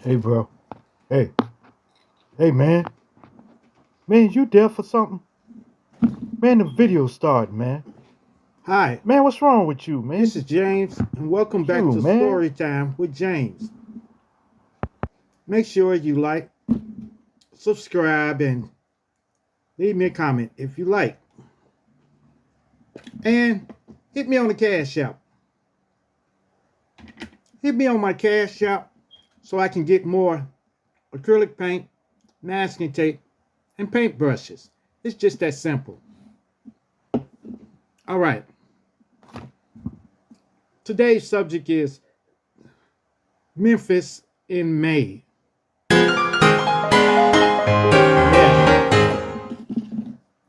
Hey, bro. Hey, hey, man. Man, you there for something? Man, the video started, man. Hi, Man, what's wrong with you, this man? is James, and welcome back You, to man. Storytime with James. Make sure you like, subscribe, and leave me a comment if you like. And hit me on the Cash App. Hit me on my Cash App so I can get more acrylic paint, masking tape, and paint brushes. It's just that simple. All right. Today's subject is Memphis in May. Yes.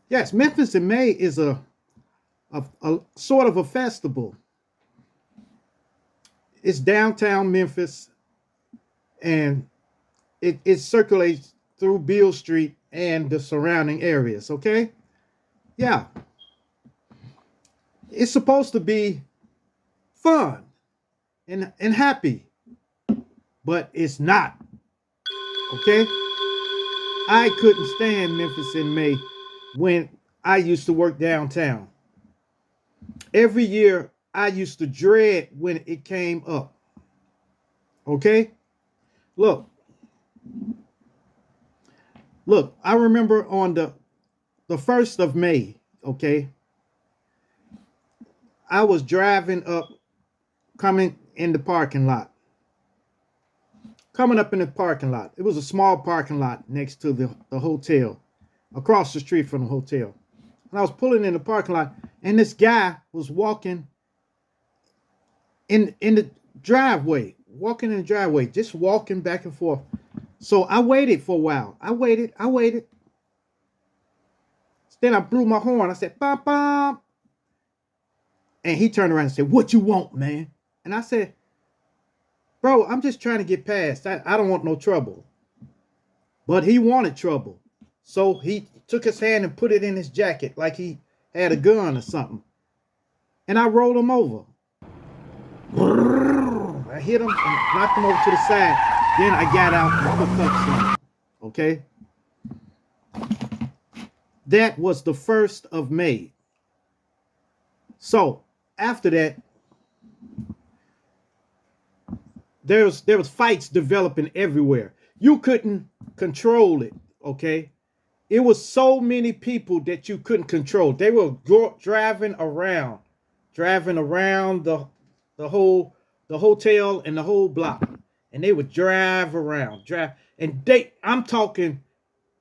Yes, Memphis in May is a sort of a festival. It's downtown Memphis, and it circulates through Beale Street and the surrounding areas. Okay, yeah, it's supposed to be fun and happy, but it's not. Okay, I couldn't stand Memphis in May when I used to work downtown. Every year, I used to dread when it came up. Okay, look, look. I remember on the 1st of May. Okay, I was driving up, coming in the parking lot. Coming up in the parking lot. It was a small parking lot next to the hotel, across the street from the hotel. And I was pulling in the parking lot, and this guy was walking in the driveway, just walking back and forth. So I waited for a while. I waited. Then I blew my horn. I said, bop, bop. And he turned around and said, what you want, man? And I said, bro, I'm just trying to get past. I don't want no trouble. But he wanted trouble. So he took his hand and put it in his jacket like he had a gun or something. And I rolled him over. I hit him and knocked him over to the side. Then I got out and put cuffs on him. Okay? That was the 1st of May. So after that, there was fights developing everywhere. You couldn't control it. Okay? It was so many people that you couldn't control. They were driving around the whole the hotel and the whole block, and they would drive, and I'm talking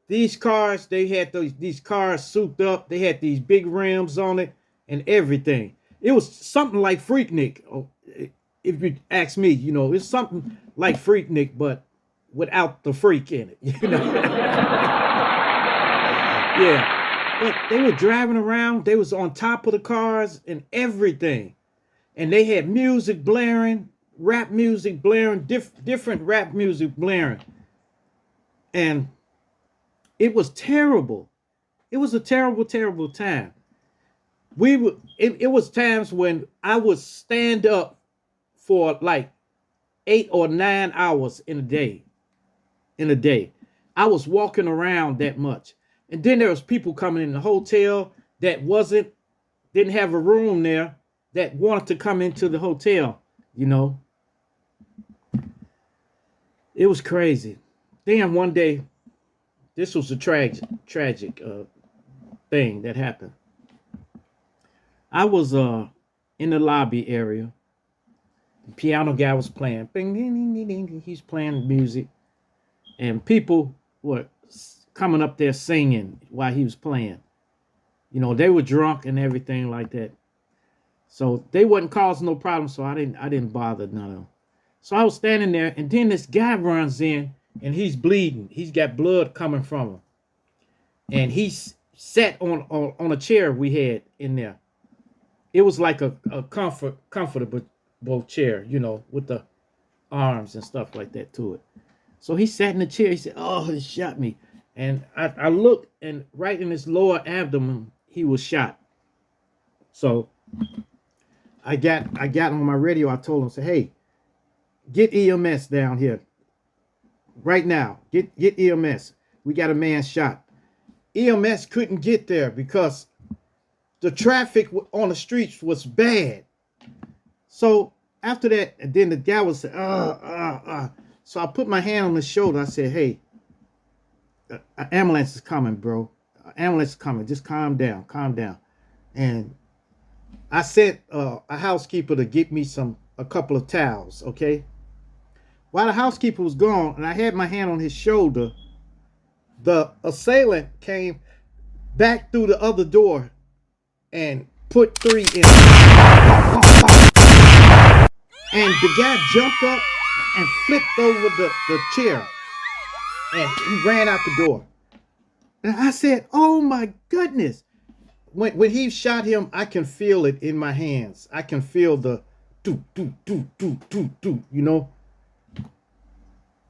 these cars. They had these cars souped up. They had these big rims on it and everything. It was something like Freaknik. If you ask me, it's something like Freaknik, but without the freak in it. Yeah. But they were driving around. They was on top of the cars and everything. And they had music blaring, rap music blaring, different rap music blaring. And it was terrible. It was a terrible, terrible time. It was times when I would stand up for like 8 or 9 hours in a day. In a day. I was walking around that much. And then there was people coming in the hotel that didn't have a room there, that wanted to come into the hotel, you know. It was crazy. Then one day, this was a tragic thing that happened. I was in the lobby area. The piano guy was playing. Bing, ding, ding, ding, ding. He's playing music. And people were coming up there singing while he was playing. They were drunk and everything like that. So they wasn't causing no problem, so I didn't bother none of them. So I was standing there, and then this guy runs in, and he's bleeding. He's got blood coming from him. And he's sat on a chair we had in there. It was like a comfortable chair, with the arms and stuff like that to it. So he sat in the chair. He said, oh, he shot me. And I looked, and right in his lower abdomen, he was shot. So I got on my radio. I told him, say, hey, get EMS down here. right now. Get EMS. We got a man shot. EMS couldn't get there because the traffic on the streets was bad. So after that, and then the guy was saying, So I put my hand on his shoulder. I said, hey, an ambulance is coming, bro. Ambulance is coming. Just calm down, calm down. And I sent a housekeeper to get me a couple of towels, okay? While the housekeeper was gone and I had my hand on his shoulder, the assailant came back through the other door and put 3 in. And the guy jumped up and flipped over the chair. And he ran out the door. And I said, oh my goodness. When he shot him, I can feel it in my hands. I can feel the do, you know.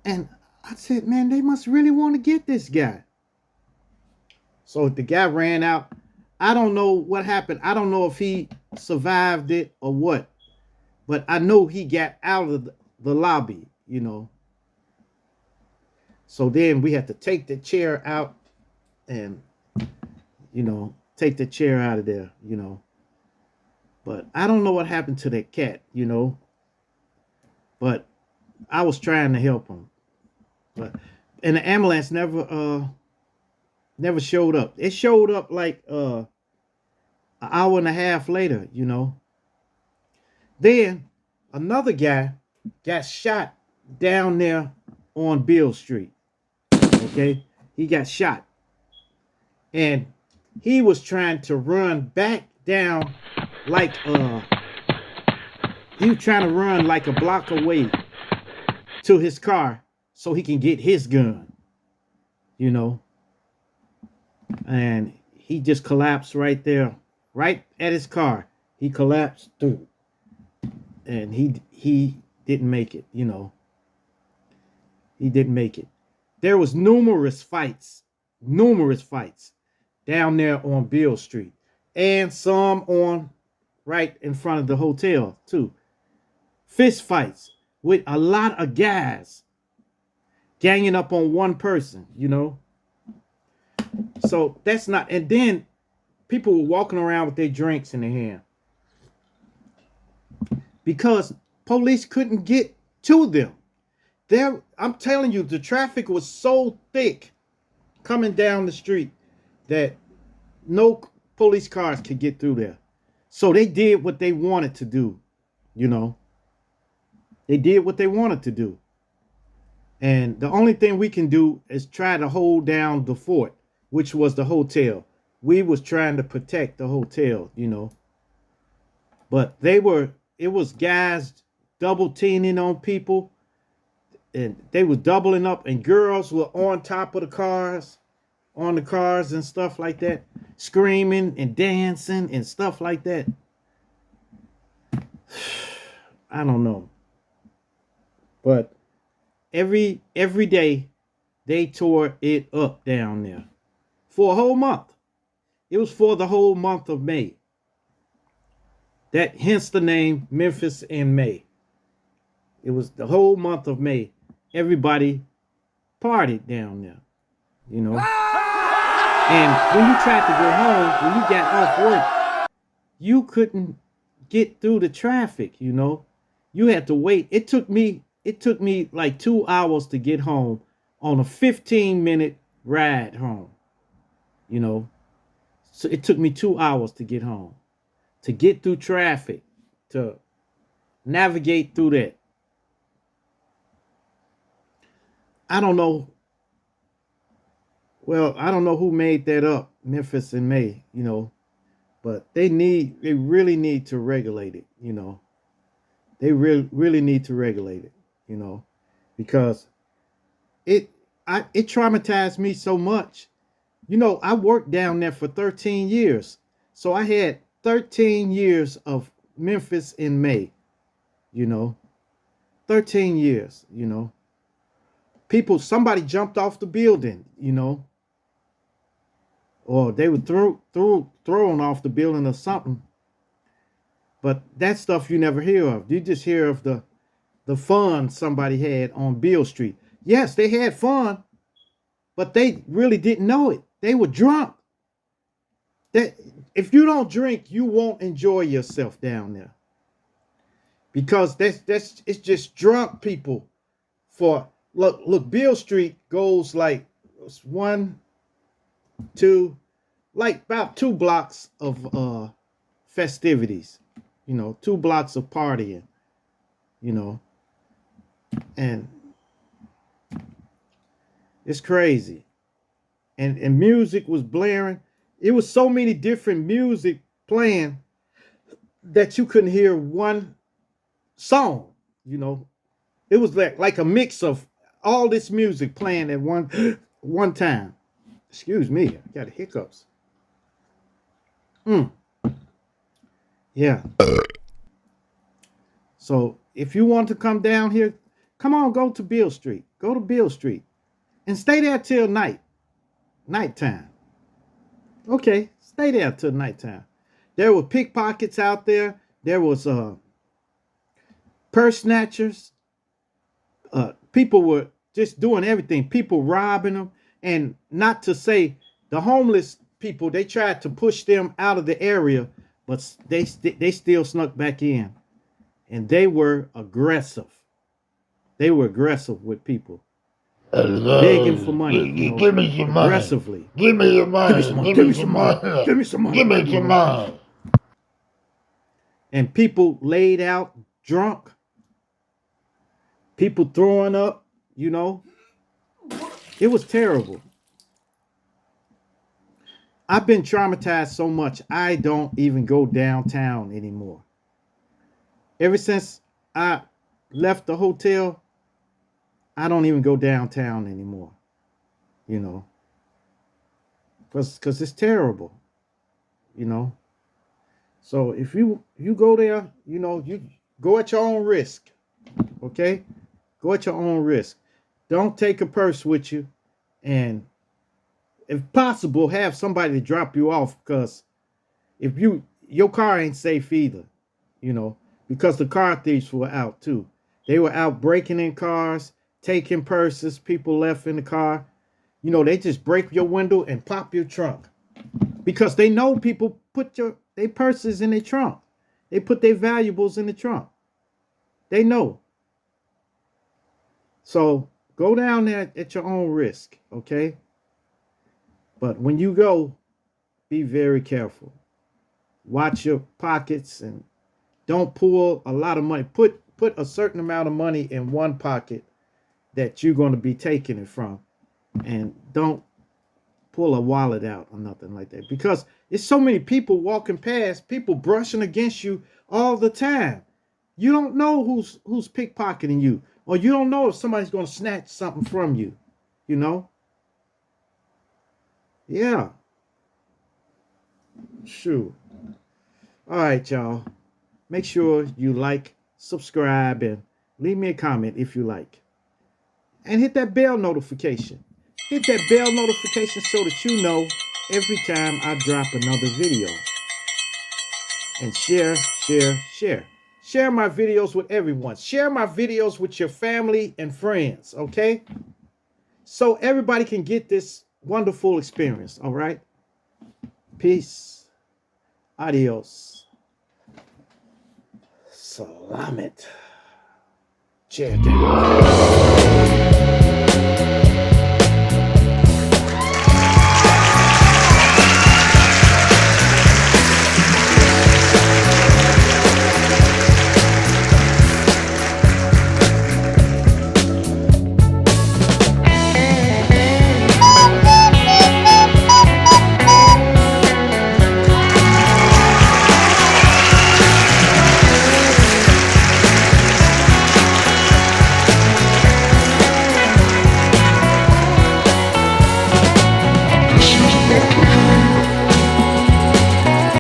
And I said, man, they must really want to get this guy. So the guy ran out. I don't know what happened. I don't know if he survived it or what. But I know he got out of the lobby, you know. So then we had to take the chair out and, you know, take the chair out of there, you know. But I don't know what happened to that cat, you know. But I was trying to help him. And the ambulance never showed up. It showed up like an hour and a half later, you know. Then another guy got shot down there on Beale Street. Okay? He got shot. And he was trying to run back down like he was trying to run like a block away to his car so he can get his gun, you know. And he just collapsed right there, right at his car. He collapsed through. And he didn't make it, you know. He didn't make it. There was numerous fights down there on Beale Street. And some on right in front of the hotel, too. Fist fights with a lot of guys ganging up on one person, you know. So that's not, and then people were walking around with their drinks in their hand. Because police couldn't get to them. I'm telling you, the traffic was so thick coming down the street that no police cars could get through there. So they did what they wanted to do, you know. They did what they wanted to do. And the only thing we can do is try to hold down the fort, which was the hotel. We was trying to protect the hotel, you know. But it was guys double teaming on people. And they were doubling up, and girls were on top of the cars, and stuff like that, screaming and dancing and stuff like that. I don't know. But every day they tore it up down there for a whole month. It was for the whole month of May. That hence the name Memphis in May. It was the whole month of May. Everybody partied down there, you know. And when you tried to go home, when you got off work, you couldn't get through the traffic, you know. You had to wait. It took me like 2 hours to get home on a 15-minute ride home, you know. So it took me 2 hours to get home, to get through traffic, to navigate through that. I don't know. Well, I don't know who made that up, Memphis in May, you know, but they really need to regulate it, you know. They really need to regulate it, you know, because it traumatized me so much. You know, I worked down there for 13 years. So I had 13 years of Memphis in May, you know, 13 years, you know. Somebody jumped off the building, you know, or they were thrown off the building or something. But that stuff you never hear of. You just hear of the fun somebody had on Beale Street. Yes, they had fun, but they really didn't know it. They were drunk. That if you don't drink, you won't enjoy yourself down there because that's it's just drunk people. For look, Beale Street goes like one, two, like about 2 blocks of festivities, 2 blocks of partying, you know, and it's crazy. And music was blaring. It was so many different music playing that you couldn't hear one song, you know. It was like a mix of all this music playing at one time. Excuse me, I got hiccups. Mm, yeah. So if you want to come down here, come on, go to Beale Street. Go to Beale Street and stay there till nighttime. Okay, stay there till nighttime. There were pickpockets out there. There was purse snatchers. People were just doing everything. People robbing them, and not to say the homeless people. They tried to push them out of the area, but they still snuck back in, and they were aggressive. They were aggressive with people, begging for money. Give me some money. Aggressively. Give me your money. Give me some money. Give me some money. Give me some money. And people laid out drunk. People throwing up. It was terrible. I've been traumatized so much, I don't even go downtown anymore. Ever since I left the hotel, I don't even go downtown anymore. Because it's terrible. So if you go there, you go at your own risk. Okay? Go at your own risk. Don't take a purse with you, and if possible, have somebody to drop you off, because if your car ain't safe either, because the car thieves were out too. They were out breaking in cars, taking purses, people left in the car. They just break your window and pop your trunk because they know people put their purses in their trunk. They put their valuables in the trunk. They know. So go down there at your own risk, okay? But when you go, be very careful. Watch your pockets and don't pull a lot of money. Put a certain amount of money in one pocket that you're going to be taking it from. And don't pull a wallet out or nothing like that. Because it's so many people walking past, people brushing against you all the time. You don't know who's pickpocketing you. Or you don't know if somebody's going to snatch something from you. Yeah. Sure. All right, y'all. Make sure you like, subscribe, and leave me a comment if you like. And hit that bell notification. Hit that bell notification so that you know every time I drop another video. And share. Share my videos with everyone. Share my videos with your family and friends, okay? So everybody can get this wonderful experience, all right? Peace. Adios. Salamat. Cheer down.